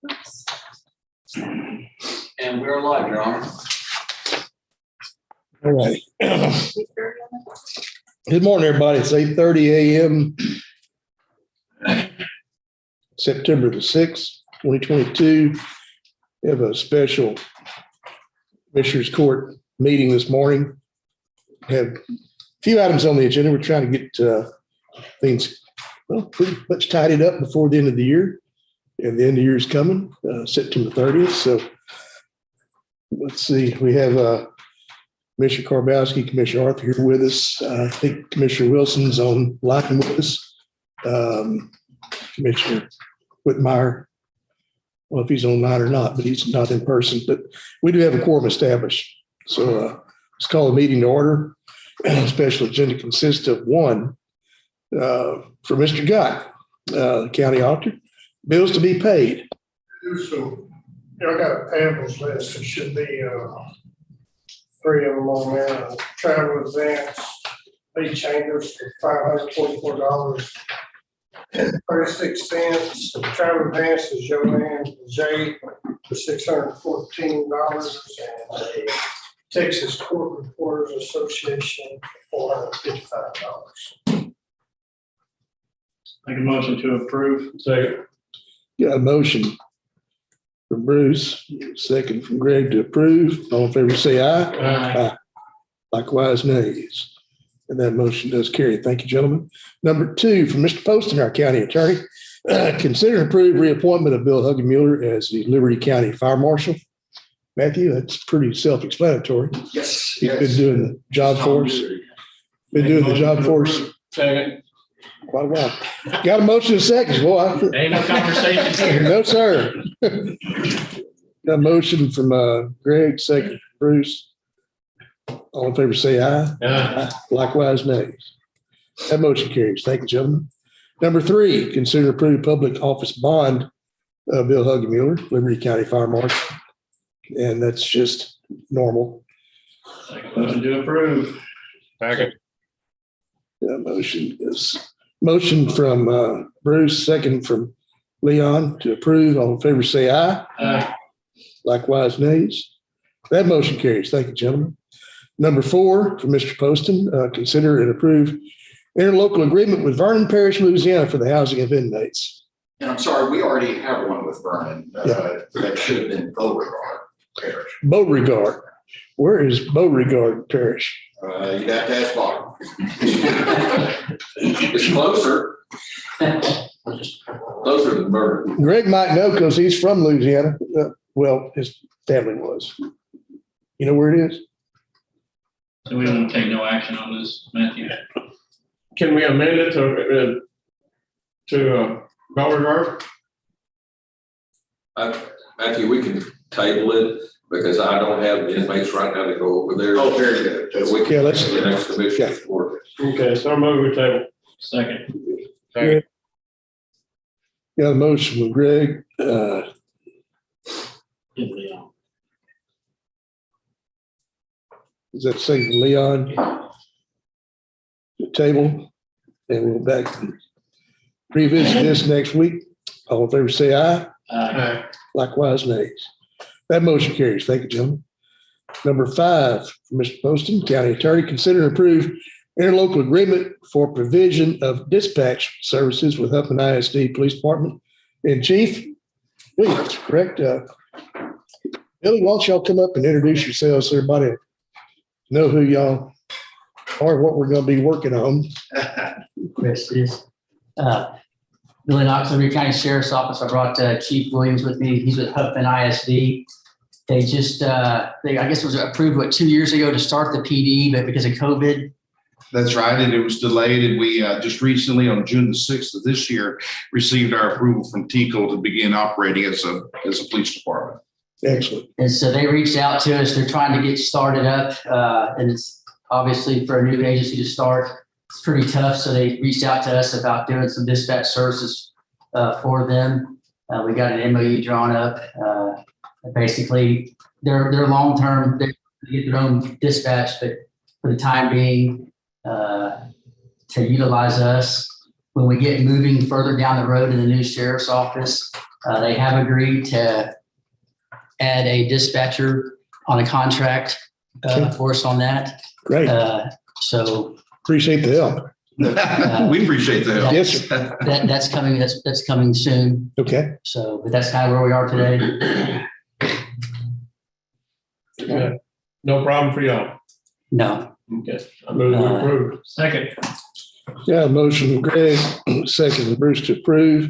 And we're live, Your Honor. All right. Good morning, everybody. It's 8:30 a.m. September the 6th, 2022. We have a special Commissioners Court meeting this morning. Have a few items on the agenda. We're trying to get things pretty much tidied up before the end of the year. And the end of the year is coming, September 30th. So let's see. We have Commissioner Karbowski, Commissioner Arthur here with us. I think Commissioner Wilson's online with us. Commissioner Whitmire, well, if he's online or not, but he's not in person. But we do have a quorum established. So let's call the meeting to order. Special agenda consists of one for Mr. Gott, County Auditor, bills to be paid. So, I got a payables list. It should be 3 of them on there. Travel advance, pay chambers for $524.36. Travel advance is Joanne J for $614, and Texas Court Reporters Association for $455. Make a motion to approve. Second. Got a motion from Bruce, second from Greg to approve. All in favor, say aye. Aye. Likewise, nays. And that motion does carry. Thank you, gentlemen. Number 2, from Mr. Poston, our county attorney, consider and approve reappointment of Bill Huggenmuller as the Liberty County Fire Marshal. Matthew, that's pretty self-explanatory. Yes. He's been doing the job for us. Been doing the job for us Second. quite a while. Got a motion and a second, boy. Ain't no conversation here. No, sir. Got a motion from Greg, second from Bruce. All in favor, say aye. Aye. Likewise, nays. That motion carries. Thank you, gentlemen. Number 3, consider approved public office bond of Bill Huggenmuller, Liberty County Fire Marshal. And that's just normal. Make a motion to approve. Second. Motion from Bruce, second from Leon to approve. All in favor, say aye. Aye. Likewise, nays. That motion carries. Thank you, gentlemen. Number 4, from Mr. Poston, consider and approve interlocal agreement with Vernon Parish, Louisiana for the housing of inmates. And I'm sorry, we already have one with Vernon. That should have been Beauregard Parish. Beauregard. Where is Beauregard Parish? You'd have to ask Bob. It's closer. Closer than Vernon. Greg might know because he's from Louisiana. Well, his family was. You know where it is? So we don't take no action on this, Matthew. Can we amend it to Beauregard? Matthew, we can table it because I don't have the inmates right now to go over there. Oh, very good. So we Yeah, can, let's- the next commission report. Okay, so I'm over the table. Second. Got a motion from Greg. Is that second from Leon? The table. And we'll back and revisit this next week. All in favor, say aye. Aye. Likewise, nays. That motion carries. Thank you, gentlemen. Number 5, from Mr. Poston, County Attorney, consider and approve interlocal agreement for provision of dispatch services with Huffman ISD Police Department. And Chief Williams, correct? Billy, why don't y'all come up and introduce yourselves so everybody know who y'all are, what we're going to be working on. Chris is Billy Knox, Liberty County Sheriff's Office. I brought Chief Williams with me. He's with Huffman ISD. They just, I guess it was approved, 2 years ago to start the PD, but because of COVID. That's right, and it was delayed, and we just recently, on June the 6th of this year, received our approval from TCO to begin operating as a police department. Excellent. And so they reached out to us. They're trying to get started up. And it's obviously for a new agency to start, it's pretty tough. So they reached out to us about doing some dispatch services for them. We got an MOU drawn up. Basically, they're long-term, they get their own dispatch, but for the time being, to utilize us when we get moving further down the road in the new sheriff's office, They have agreed to add a dispatcher on a contract for us on that. Great. So Appreciate the help. We appreciate the help. Yes, sir. that's coming. That's coming soon. Okay. So, but that's kind of where we are today. Okay. No problem for y'all. No. Okay. I move to approve. Second. Yeah, motion from Greg, second from Bruce to approve.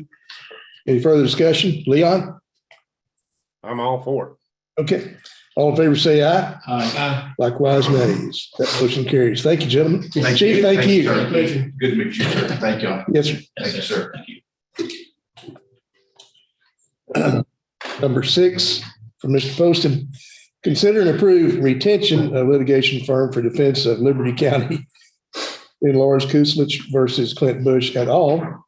Any further discussion? Leon? I'm all for it. Okay. All in favor, say aye. Aye. Likewise, nays. That motion carries. Thank you, gentlemen. Thank Chief, thank you. sir. Good to meet you, sir. Thank you. Yes, sir. Thank you, sir. Thank you. Number 6, from Mr. Poston. Consider and approve retention of litigation firm for defense of Liberty County in Lawrence Kuslich versus Clint Bush et al.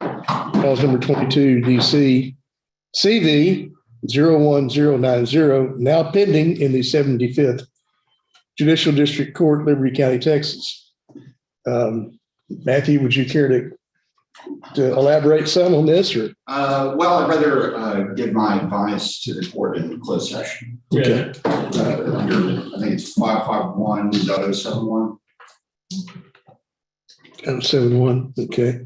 Cause number 22 DC CV 01090, now pending in the 75th Judicial District Court, Liberty County, Texas. Matthew, would you care to elaborate some on this, or? Well, I'd rather give my advice to the court in closed session. Okay. I think it's 551.071. 71, okay.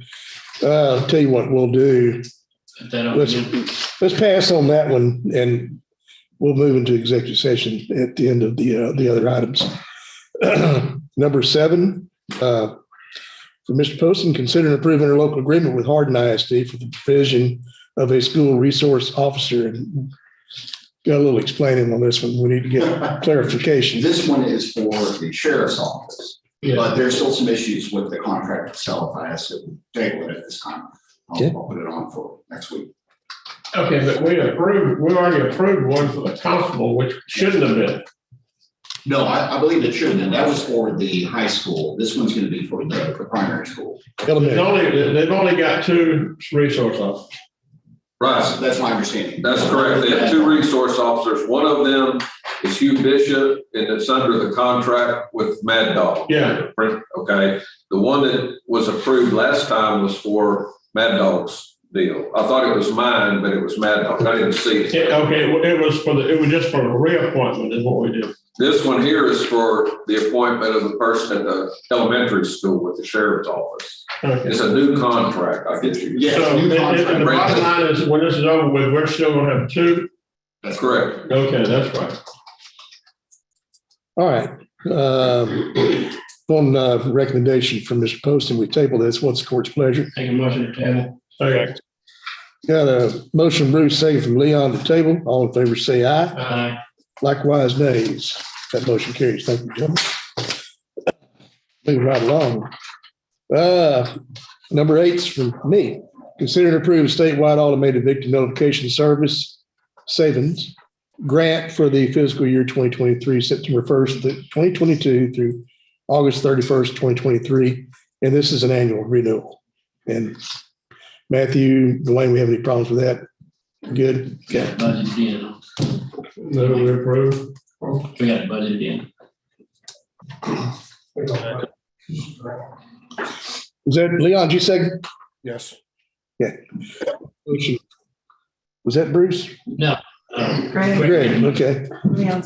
I'll tell you what we'll do. Set that up Let's, again. let's pass on that one, and we'll move into executive session at the end of the other items. Number 7, for Mr. Poston, consider and approve interlocal agreement with Hardin ISD for the provision of a school resource officer. And got a little explaining on this one. We need to get clarification. This one is for the sheriff's office, Yeah. but there's still some issues with the contract itself. I asked to table it at this time. Okay. I'll put it on for next week. Okay, but we already approved one for the constable, which shouldn't have been. No, I believe it should, and that was for the high school. This one's going to be for the primary school. Elementary. They've only got 2 resource officers. Right, That's my understanding. that's correct. They have 2 resource officers. One of them is Hugh Bishop, and it's under the contract with Mad Dog. Yeah. Okay, the one that was approved last time was for Mad Dog's deal. I thought it was mine, but it was Mad Dog. I didn't see it. Okay, it was just for the reappointment is what we did. This one here is for the appointment of the person at the elementary school with the sheriff's office. Okay. It's a new contract, I get you. Yeah, So, new and contract. the bottom line is, when this is over with, we're still gonna have 2. That's correct. Okay, that's right. All right. On recommendation from Mr. Poston, we table this. What's the court's pleasure? Take a motion to table. Okay. Got a motion, Bruce, second from Leon to table. All in favor, say aye. Aye. Likewise, nays. That motion carries. Thank you, gentlemen. Moving right along. Number 8's from me. Consider and approve statewide automated victim notification service savings grant for the fiscal year 2023, September 1st, 2022 through August 31st, 2023. And this is an annual renewal. And Matthew, Dwayne, we have any problems with that? Good. We got it budgeted in. Move we approve. We got it budgeted in. Was that Leon, did you second? Yes. Motion. Was that Bruce? No. Greg, okay. Leon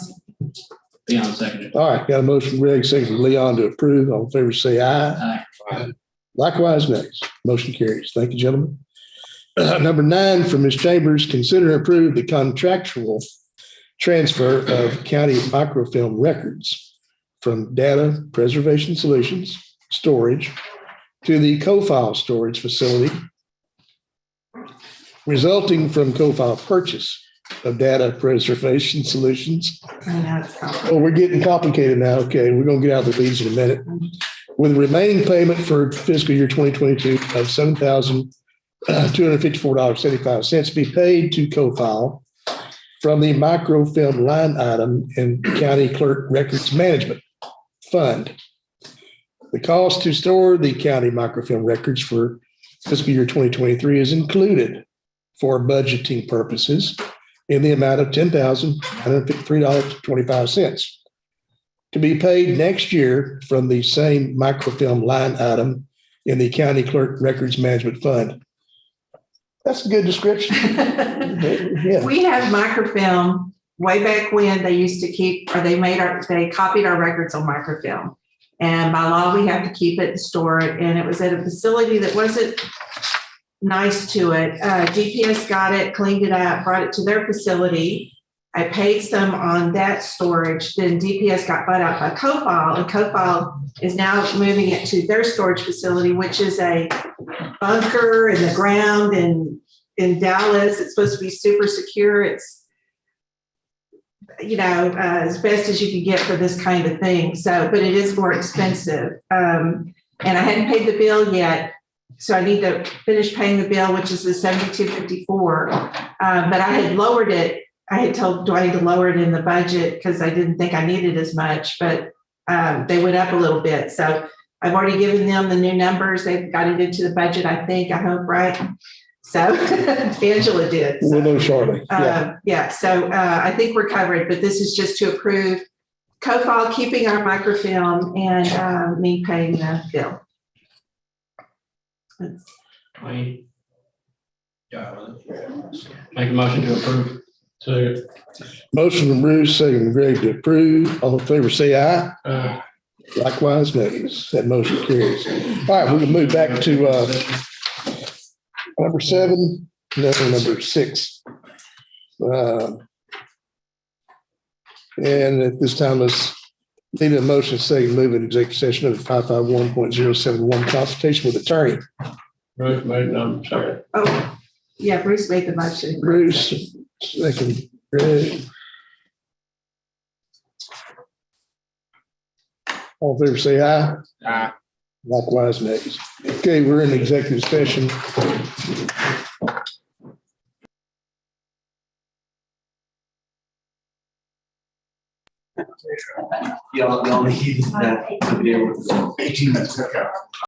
seconded. All right, got a motion from Greg, second from Leon to approve. All in favor, say aye. Aye. Likewise, next. Motion carries. Thank you, gentlemen. Number 9 from Ms. Chambers, consider and approve the contractual transfer of county microfilm records from Data Preservation Solutions storage to the co-file storage facility resulting from co-file purchase of Data Preservation Solutions. Oh, we're getting complicated now. Okay, we're going to get out of the weeds in a minute. With remaining payment for fiscal year 2022 of $7,254.75 be paid to co-file from the microfilm line item in County Clerk Records Management Fund. The cost to store the county microfilm records for fiscal year 2023 is included for budgeting purposes in the amount of $10,953.25 to be paid next year from the same microfilm line item in the County Clerk Records Management Fund. That's a good description. Yeah. We have microfilm. Way back when they used to keep, or they copied our records on microfilm. And by law, we have to keep it and store it. And it was at a facility that wasn't nice to it. DPS got it, cleaned it up, brought it to their facility. I paid some on that storage. Then DPS got bought out by CoFile, and CoFile is now moving it to their storage facility, which is a bunker in the ground in Dallas. It's supposed to be super secure. It's, as best as you can get for this kind of thing. So, but it is more expensive. And I hadn't paid the bill yet. So I need to finish paying the bill, which is the $72.54. But I had lowered it. I had told Dwayne to lower it in the budget because I didn't think I needed as much, but they went up a little bit. So I've already given them the new numbers. They've got it into the budget, I think, I hope, right? So Angela did. We'll know shortly. Yeah. So I think we're covered, but this is just to approve CoFile keeping our microfilm and me paying the bill. Wayne? Make a motion to approve. So, Motion from Bruce, second from Greg to approve. All in favor, say aye. Likewise, nays. That motion carries. All right, we're gonna move back to number 7, number 6. And at this time, let's need a motion saying move in executive session of 551.071 consultation with attorney. Bruce made number second. Oh, yeah, Bruce made the motion. Bruce, second, Greg. All in favor, say aye. Aye. Likewise, nays. Okay, we're in executive session. Y'all need that to be able to. 18 minutes, okay.